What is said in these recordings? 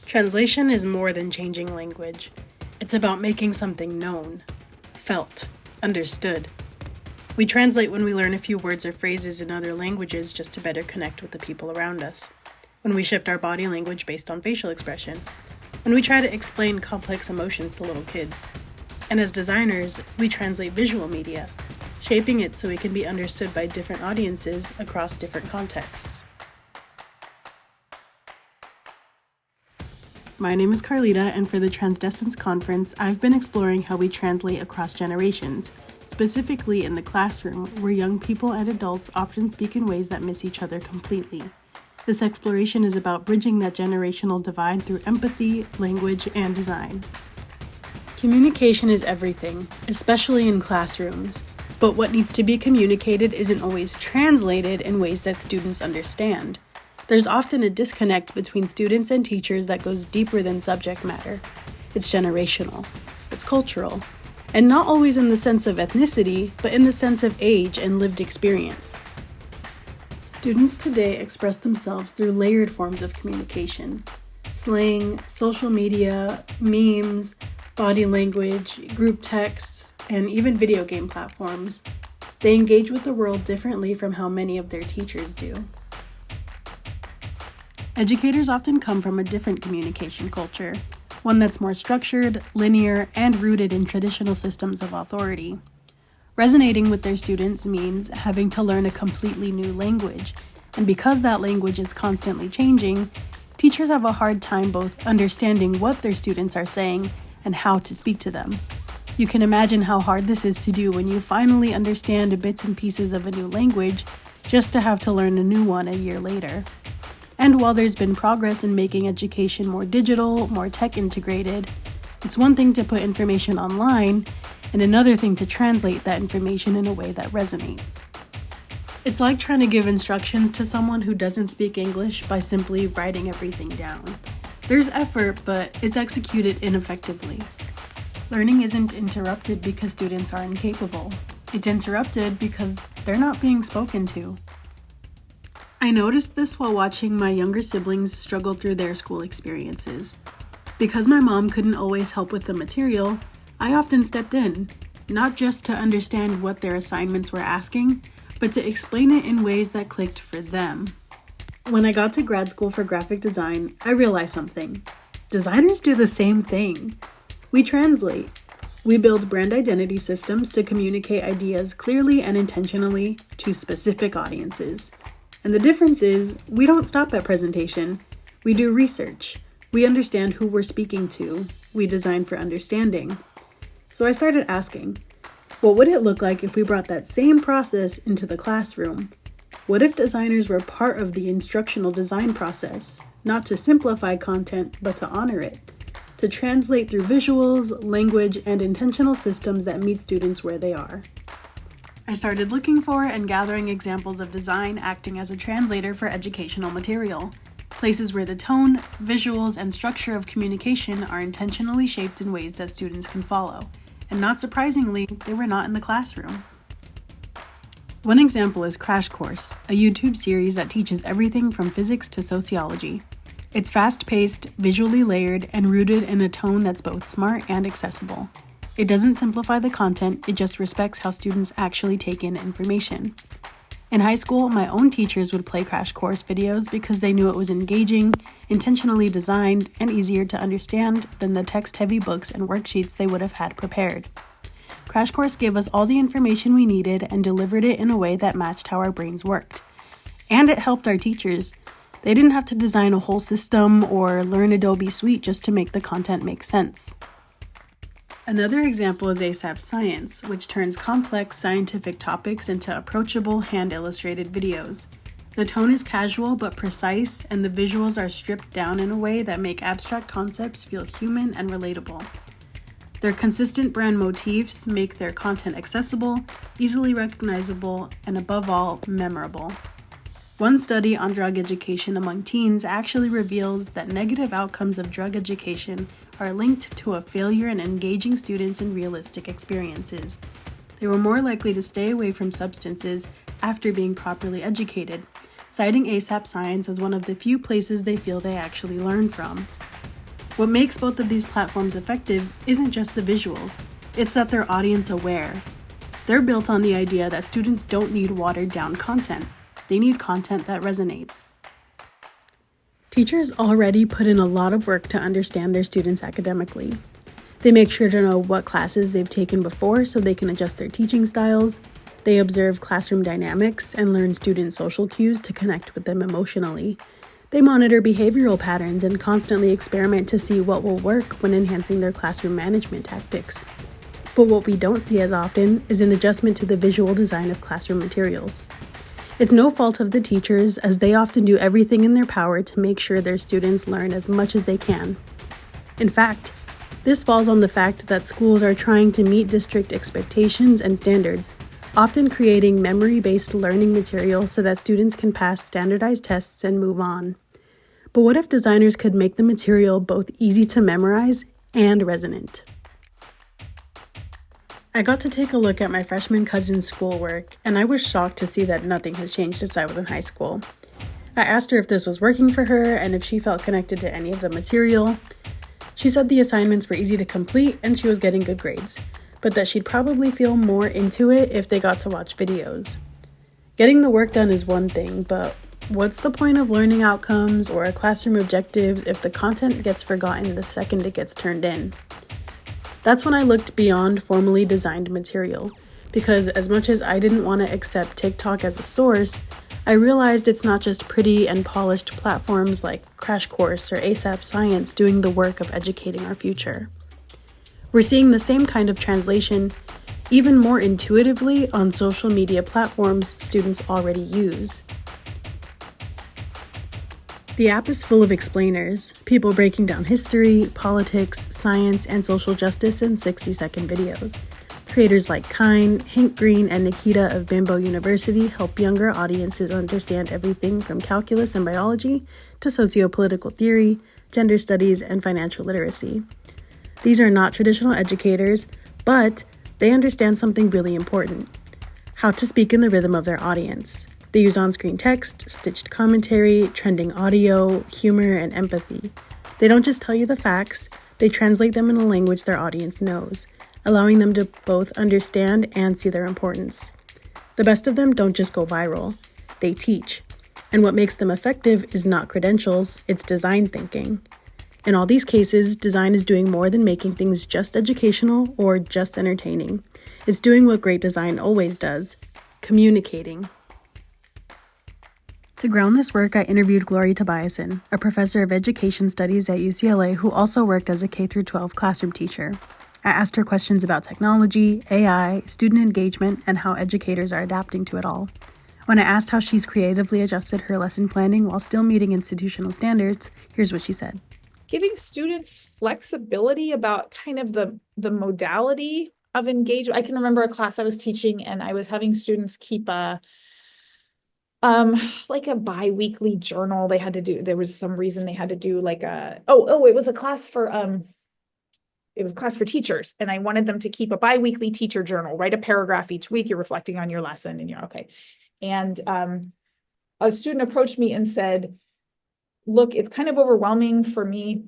Translation is more than changing language. It's about making something known, felt, understood. We translate when we learn a few words or phrases in other languages just to better connect with the people around us. When we shift our body language based on facial expression. When we try to explain complex emotions to little kids. And as designers, we translate visual media, shaping it so it can be understood by different audiences across different contexts. My name is Carlita, and for the TransDescence conference, I've been exploring how we translate across generations, specifically in the classroom, where young people and adults often speak in ways that miss each other completely. This exploration is about bridging that generational divide through empathy, language, and design. Communication is everything, especially in classrooms. But what needs to be communicated isn't always translated in ways that students understand. There's often a disconnect between students and teachers that goes deeper than subject matter. It's generational, it's cultural, and not always in the sense of ethnicity, but in the sense of age and lived experience. Students today express themselves through layered forms of communication. Slang, social media, memes, body language, group texts, and even video game platforms. They engage with the world differently from how many of their teachers do. Educators often come from a different communication culture, one that's more structured, linear, and rooted in traditional systems of authority. Resonating with their students means having to learn a completely new language, and because that language is constantly changing, teachers have a hard time both understanding what their students are saying and how to speak to them. You can imagine how hard this is to do when you finally understand bits and pieces of a new language, just to have to learn a new one a year later. And while there's been progress in making education more digital, more tech integrated, it's one thing to put information online and another thing to translate that information in a way that resonates. It's like trying to give instructions to someone who doesn't speak English by simply writing everything down. There's effort, but it's executed ineffectively. Learning isn't interrupted because students are incapable. It's interrupted because they're not being spoken to. I noticed this while watching my younger siblings struggle through their school experiences. Because my mom couldn't always help with the material, I often stepped in, not just to understand what their assignments were asking, but to explain it in ways that clicked for them. When I got to grad school for graphic design, I realized something. Designers do the same thing. We translate. We build brand identity systems to communicate ideas clearly and intentionally to specific audiences. And the difference is, we don't stop at presentation. We do research. We understand who we're speaking to. We design for understanding. So I started asking, what would it look like if we brought that same process into the classroom? What if designers were part of the instructional design process, not to simplify content, but to honor it? To translate through visuals, language, and intentional systems that meet students where they are. I started looking for and gathering examples of design acting as a translator for educational material, places where the tone, visuals, and structure of communication are intentionally shaped in ways that students can follow, and not surprisingly, they were not in the classroom. One example is Crash Course, a YouTube series that teaches everything from physics to sociology. It's fast-paced, visually layered, and rooted in a tone that's both smart and accessible. It doesn't simplify the content, it just respects how students actually take in information. In high school, my own teachers would play Crash Course videos because they knew it was engaging, intentionally designed, and easier to understand than the text-heavy books and worksheets they would have had prepared. Crash Course gave us all the information we needed and delivered it in a way that matched how our brains worked. And it helped our teachers. They didn't have to design a whole system or learn Adobe Suite just to make the content make sense. Another example is ASAP Science, which turns complex scientific topics into approachable, hand-illustrated videos. The tone is casual but precise, and the visuals are stripped down in a way that make abstract concepts feel human and relatable. Their consistent brand motifs make their content accessible, easily recognizable, and above all, memorable. One study on drug education among teens actually revealed that negative outcomes of drug education are linked to a failure in engaging students in realistic experiences. They were more likely to stay away from substances after being properly educated, citing ASAP Science as one of the few places they feel they actually learn from. What makes both of these platforms effective isn't just the visuals, it's that they're audience aware. They're built on the idea that students don't need watered down content. They need content that resonates. Teachers already put in a lot of work to understand their students academically. They make sure to know what classes they've taken before so they can adjust their teaching styles. They observe classroom dynamics and learn student social cues to connect with them emotionally. They monitor behavioral patterns and constantly experiment to see what will work when enhancing their classroom management tactics. But what we don't see as often is an adjustment to the visual design of classroom materials. It's no fault of the teachers, as they often do everything in their power to make sure their students learn as much as they can. In fact, this falls on the fact that schools are trying to meet district expectations and standards, often creating memory-based learning material so that students can pass standardized tests and move on. But what if designers could make the material both easy to memorize and resonant? I got to take a look at my freshman cousin's schoolwork, and I was shocked to see that nothing has changed since I was in high school. I asked her if this was working for her and if she felt connected to any of the material. She said the assignments were easy to complete and she was getting good grades, but that she'd probably feel more into it if they got to watch videos. Getting the work done is one thing, but what's the point of learning outcomes or classroom objectives if the content gets forgotten the second it gets turned in? That's when I looked beyond formally designed material, because as much as I didn't want to accept TikTok as a source, I realized it's not just pretty and polished platforms like Crash Course or ASAP Science doing the work of educating our future. We're seeing the same kind of translation even more intuitively on social media platforms students already use. The app is full of explainers, people breaking down history, politics, science, and social justice in 60-second videos. Creators like Kine, Hank Green, and Nikita of Bimbo University help younger audiences understand everything from calculus and biology to socio-political theory, gender studies, and financial literacy. These are not traditional educators, but they understand something really important: how to speak in the rhythm of their audience. They use on-screen text, stitched commentary, trending audio, humor, and empathy. They don't just tell you the facts, they translate them in a language their audience knows, allowing them to both understand and see their importance. The best of them don't just go viral, they teach. And what makes them effective is not credentials, it's design thinking. In all these cases, design is doing more than making things just educational or just entertaining. It's doing what great design always does: communicating. To ground this work, I interviewed Gloria Tobiasen, a professor of education studies at UCLA who also worked as a K-12 classroom teacher. I asked her questions about technology, AI, student engagement, and how educators are adapting to it all. When I asked how she's creatively adjusted her lesson planning while still meeting institutional standards, here's what she said. Giving students flexibility about kind of the modality of engagement. I can remember a class I was teaching and I was having students keep like a bi-weekly journal they had to do. There was some reason they had to do like it was a class for teachers, and I wanted them to keep a bi-weekly teacher journal, write a paragraph each week, you're reflecting on your lesson and you're okay. And a student approached me and said, look, it's kind of overwhelming for me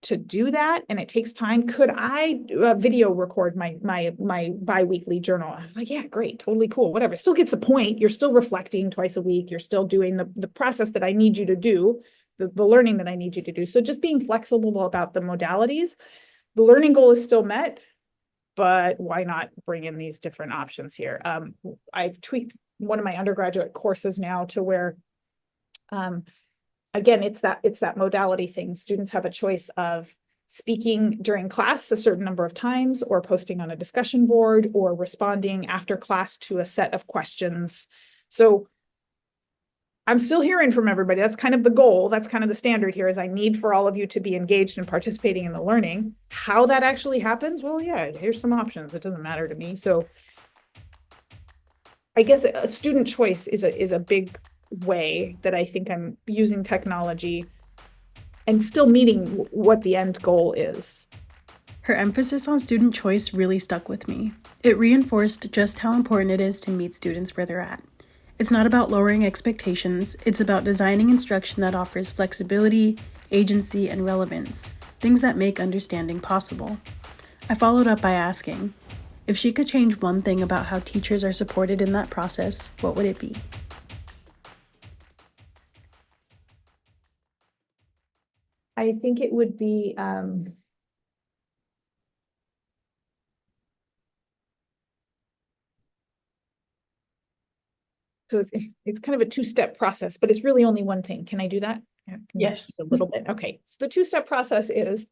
to do that, and it takes time. Could I video record my bi-weekly journal? I was like, yeah, great, totally cool, whatever. Still gets the point. You're still reflecting twice a week. You're still doing the process that I need you to do, the learning that I need you to do. So just being flexible about the modalities. The learning goal is still met, but why not bring in these different options here? I've tweaked one of my undergraduate courses now to where again, it's that modality thing. Students have a choice of speaking during class a certain number of times, or posting on a discussion board, or responding after class to a set of questions. So I'm still hearing from everybody. That's kind of the goal. That's kind of the standard here, is I need for all of you to be engaged and participating in the learning. How that actually happens? Well, yeah, here's some options. It doesn't matter to me. So I guess a student choice is a big way that I think I'm using technology and still meeting what the end goal is. Her emphasis on student choice really stuck with me. It reinforced just how important it is to meet students where they're at. It's not about lowering expectations, it's about designing instruction that offers flexibility, agency, and relevance, things that make understanding possible. I followed up by asking, if she could change one thing about how teachers are supported in that process, what would it be? I think it would be so it's kind of a two-step process, but it's really only one thing. Can I do that? Yeah, Yes. a little bit. Okay. So the two-step process is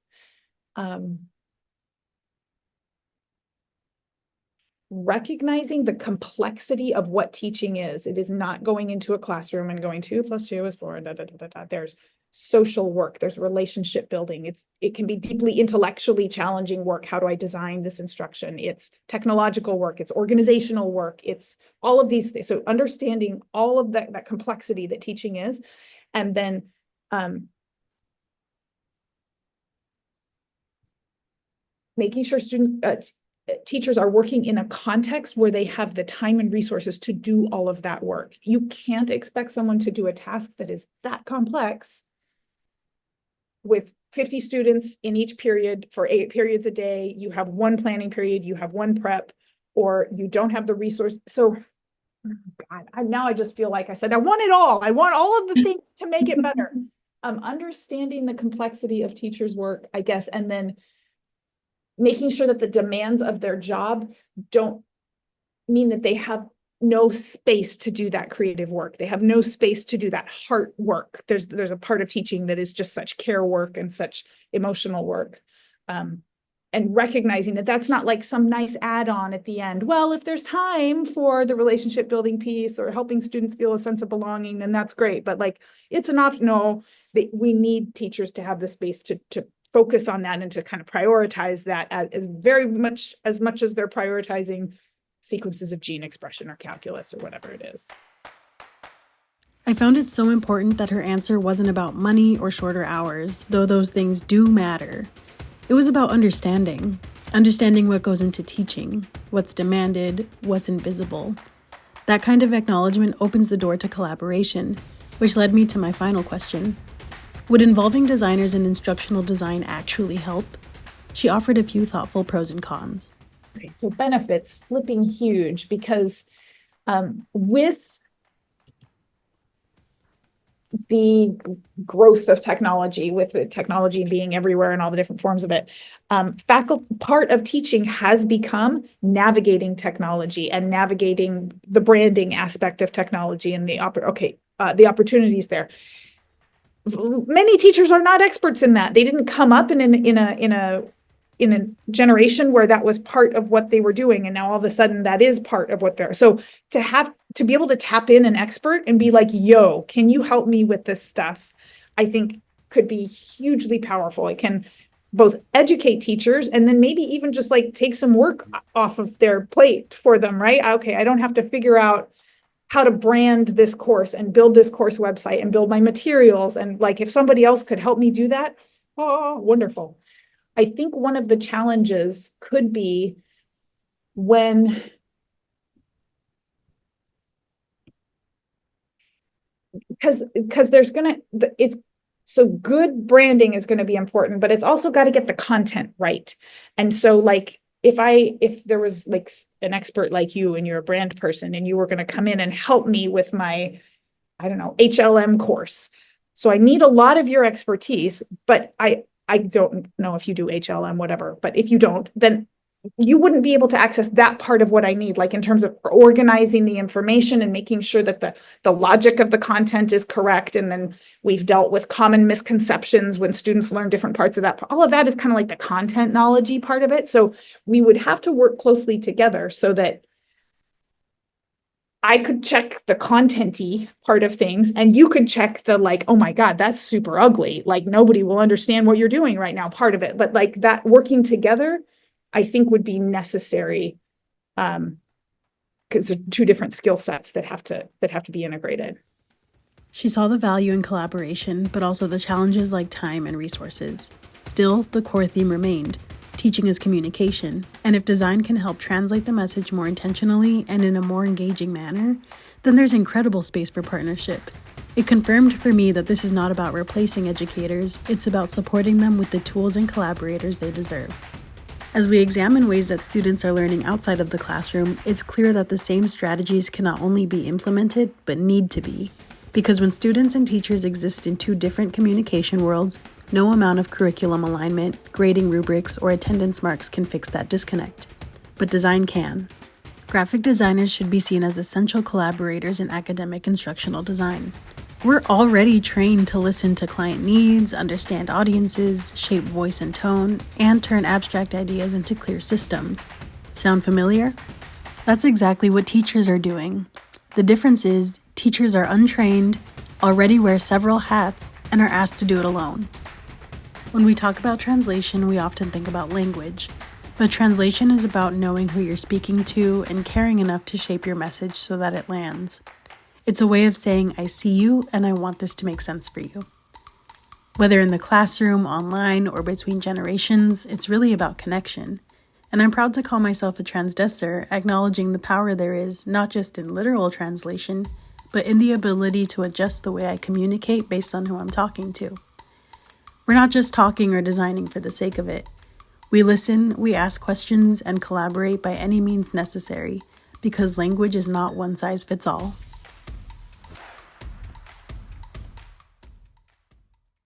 recognizing the complexity of what teaching is. It is not going into a classroom and going 2 + 2 is 4, da, da, da, da, da. There's social work, there's relationship building. It can be deeply intellectually challenging work. How do I design this instruction? It's technological work, it's organizational work, it's all of these things. So understanding all of that complexity that teaching is, and then making sure teachers are working in a context where they have the time and resources to do all of that work. You can't expect someone to do a task that is that complex with 50 students in each period for 8 periods a day. You have one planning period, you have one prep, or you don't have the resource. So, God, now I just feel like I said, I want it all. I want all of the things to make it better. Understanding the complexity of teachers' work, I guess, and then making sure that the demands of their job don't mean that they have no space to do that creative work. They have no space to do that heart work. There's a part of teaching that is just such care work and such emotional work. And recognizing that that's not like some nice add-on at the end. Well, if there's time for the relationship building piece or helping students feel a sense of belonging, then that's great. But like, it's an option. No, we need teachers to have the space to focus on that and to kind of prioritize that as very much as they're prioritizing sequences of gene expression or calculus or whatever it is. I found it so important that her answer wasn't about money or shorter hours, though those things do matter. It was about understanding what goes into teaching, what's demanded, what's invisible. That kind of acknowledgement opens the door to collaboration, which led me to my final question. Would involving designers in instructional design actually help? She offered a few thoughtful pros and cons. Okay, so benefits, flipping huge, because with the growth of technology, with the technology being everywhere and all the different forms of it, part of teaching has become navigating technology and navigating the branding aspect of technology and the opportunities there. Many teachers are not experts in that. They didn't come up in a generation where that was part of what they were doing, and now all of a sudden that is part of what they're. So to be able to tap in an expert and be like, "Yo, can you help me with this stuff?" I think could be hugely powerful. It can both educate teachers and then maybe even just like take some work off of their plate for them, right? Okay, I don't have to figure out how to brand this course and build this course website and build my materials. And like, if somebody else could help me do that, oh, wonderful. I think one of the challenges could be when because there's it's so good branding is going to be important, but it's also got to get the content right. And so like if there was like an expert like you and you're a brand person and you were going to come in and help me with my, I don't know, HLM course. So I need a lot of your expertise, but I don't know if you do HLM, whatever, but if you don't, then you wouldn't be able to access that part of what I need, like in terms of organizing the information and making sure that the logic of the content is correct. And then we've dealt with common misconceptions when students learn different parts of that. All of that is kind of like the content knowledge-y part of it. So we would have to work closely together so that I could check the content-y part of things and you could check the like, oh my God, that's super ugly. Like nobody will understand what you're doing right now, part of it. But like that working together, I think would be necessary because they're two different skill sets that have to be integrated. She saw the value in collaboration, but also the challenges like time and resources. Still, the core theme remained. Teaching is communication, and if design can help translate the message more intentionally and in a more engaging manner, then there's incredible space for partnership. It confirmed for me that this is not about replacing educators, it's about supporting them with the tools and collaborators they deserve. As we examine ways that students are learning outside of the classroom, it's clear that the same strategies can not only be implemented, but need to be. Because when students and teachers exist in two different communication worlds, no amount of curriculum alignment, grading rubrics, or attendance marks can fix that disconnect. But design can. Graphic designers should be seen as essential collaborators in academic instructional design. We're already trained to listen to client needs, understand audiences, shape voice and tone, and turn abstract ideas into clear systems. Sound familiar? That's exactly what teachers are doing. The difference is, teachers are untrained, already wear several hats, and are asked to do it alone. When we talk about translation, we often think about language. But translation is about knowing who you're speaking to and caring enough to shape your message so that it lands. It's a way of saying, I see you and I want this to make sense for you. Whether in the classroom, online, or between generations, it's really about connection. And I'm proud to call myself a transdescer, acknowledging the power there is not just in literal translation, but in the ability to adjust the way I communicate based on who I'm talking to. We're not just talking or designing for the sake of it. We listen, we ask questions, and collaborate by any means necessary, because language is not one size fits all.